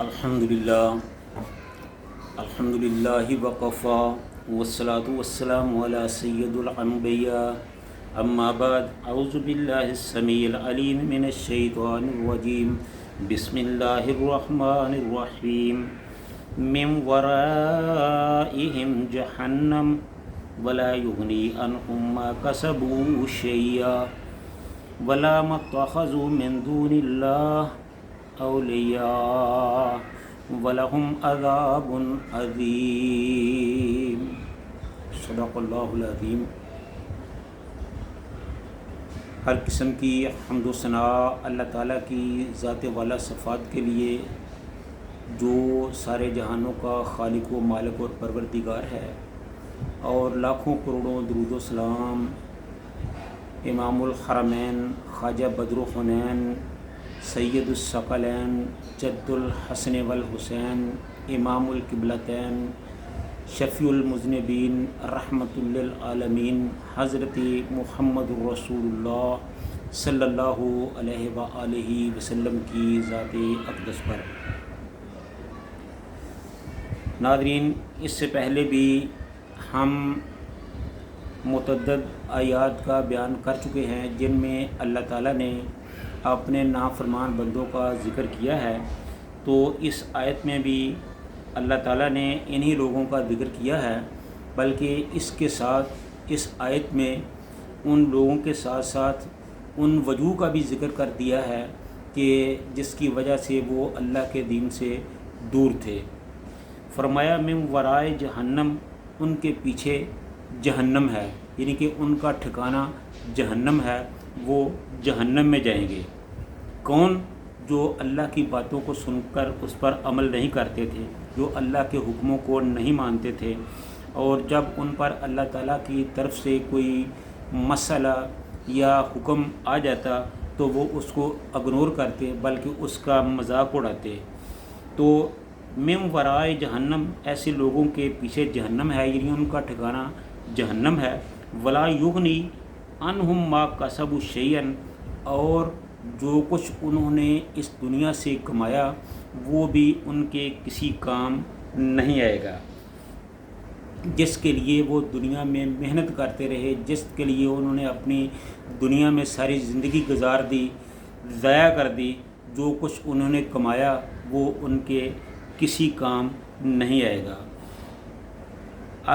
الحمد للہ وقفا والصلاة والسلام علی سید الانبیاء اما بعد اعوذ باللہ السمیع العلیم من الشیطان الرجیم بسم اللہ الرحمن الرحیم من ورائہم جہنم ولا یغنی عنہم ما کسبوا شیئا ولا ما اتخذوا من دون اللہ اولیاء وَلَهُمْ عَذَابٌ عَظِيمٌ صدق اللہ العظیم۔ ہر قسم کی حمد و ثناء اللہ تعالیٰ کی ذات والا صفات کے لیے جو سارے جہانوں کا خالق و مالک اور پروردگار ہے، اور لاکھوں کروڑوں درود و سلام امام الحرمین خواجہ بدر حنین سید الثقلین جد الحسن والحسین امام القبلتین شفیع المذنبین رحمۃ للعالمین حضرت محمد الرسول اللہ صلی اللہ علیہ وآلہ وسلم کی ذات اقدس پر۔ ناظرین، اس سے پہلے بھی ہم متعدد آیات کا بیان کر چکے ہیں جن میں اللہ تعالیٰ نے اپنے نافرمان بندوں کا ذکر کیا ہے، تو اس آیت میں بھی اللہ تعالیٰ نے انہی لوگوں کا ذکر کیا ہے، بلکہ اس کے ساتھ اس آیت میں ان لوگوں کے ساتھ ساتھ ان وجوہ کا بھی ذکر کر دیا ہے کہ جس کی وجہ سے وہ اللہ کے دین سے دور تھے۔ فرمایا من ورائے جہنم، ان کے پیچھے جہنم ہے، یعنی کہ ان کا ٹھکانہ جہنم ہے، وہ جہنم میں جائیں گے۔ کون؟ جو اللہ کی باتوں کو سن کر اس پر عمل نہیں کرتے تھے، جو اللہ کے حکموں کو نہیں مانتے تھے، اور جب ان پر اللہ تعالیٰ کی طرف سے کوئی مسئلہ یا حکم آ جاتا تو وہ اس کو اگنور کرتے، بلکہ اس کا مذاق اڑاتے۔ تو من ورائے جہنم، ایسے لوگوں کے پیچھے جہنم ہے، یعنی ان کا ٹھکانہ جہنم ہے۔ ولا یغنی عنہم ما کسبوا شیئا، اور جو کچھ انہوں نے اس دنیا سے کمایا وہ بھی ان کے کسی کام نہیں آئے گا۔ جس کے لیے وہ دنیا میں محنت کرتے رہے، جس کے لیے انہوں نے اپنی دنیا میں ساری زندگی گزار دی، ضائع کر دی، جو کچھ انہوں نے کمایا وہ ان کے کسی کام نہیں آئے گا۔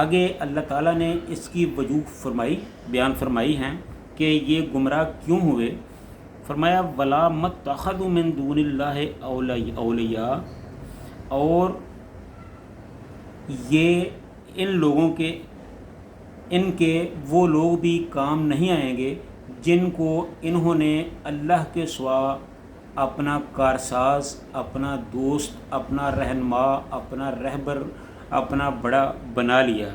آگے اللہ تعالیٰ نے اس کی وجوہ بیان فرمائی ہیں کہ یہ گمراہ کیوں ہوئے۔ فرمایا ولا متخذوا من دون اللہ اولیاء، اور یہ ان لوگوں کے وہ لوگ بھی کام نہیں آئیں گے جن کو انہوں نے اللہ کے سوا اپنا کارساز، اپنا دوست، اپنا رہنما، اپنا رہبر، اپنا بڑا بنا لیا۔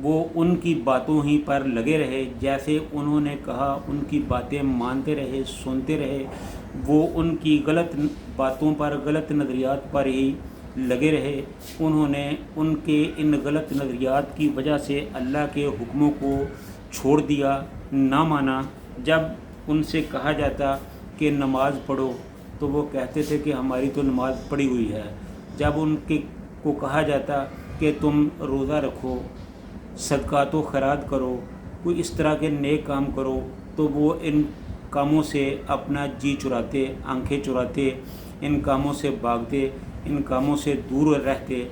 وہ ان کی باتوں ہی پر لگے رہے، جیسے انہوں نے کہا ان کی باتیں مانتے رہے، سنتے رہے، وہ ان کی غلط باتوں پر، غلط نظریات پر ہی لگے رہے۔ انہوں نے ان کے ان غلط نظریات کی وجہ سے اللہ کے حکموں کو چھوڑ دیا، نہ مانا۔ جب ان سے کہا جاتا کہ نماز پڑھو تو وہ کہتے تھے کہ ہماری تو نماز پڑھی ہوئی ہے۔ جب ان کو کہا جاتا کہ تم روزہ رکھو، صدقات و خیرات کرو، کوئی اس طرح کے نیک کام کرو، تو وہ ان کاموں سے اپنا جی چراتے، آنکھیں چراتے، ان کاموں سے بھاگتے، ان کاموں سے دور رہتے،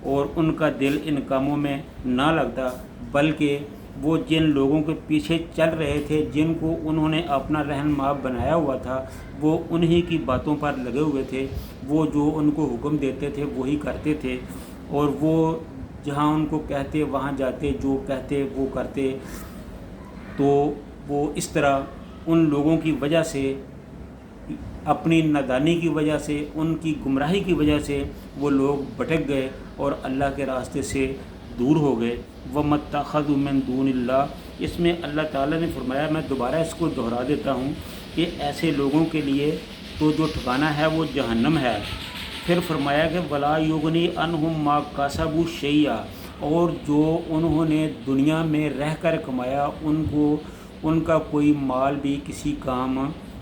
اور ان کا دل ان کاموں میں نہ لگتا، بلکہ وہ جن لوگوں کے پیچھے چل رہے تھے، جن کو انہوں نے اپنا رہنما بنایا ہوا تھا، وہ انہی کی باتوں پر لگے ہوئے تھے۔ وہ جو ان کو حکم دیتے تھے وہی کرتے تھے، اور وہ جہاں ان کو کہتے وہاں جاتے، جو کہتے وہ کرتے۔ تو وہ اس طرح ان لوگوں کی وجہ سے، اپنی نادانی کی وجہ سے، ان کی گمراہی کی وجہ سے وہ لوگ بھٹک گئے اور اللہ کے راستے سے دور ہو گئے۔ وَمَا اتَّخَذُوا مِن دُونِ اللَّهِ، اس میں اللہ تعالیٰ نے فرمایا، میں دوبارہ اس کو دہرا دیتا ہوں کہ ایسے لوگوں کے لیے تو جو ٹھکانہ ہے وہ جہنم ہے۔ پھر فرمایا کہ وَلَا يُغْنِي عَنْهُمْ مَا كَسَبُوا شَيْئًا، اور جو انہوں نے دنیا میں رہ کر کمایا ان کا کوئی مال بھی کسی کام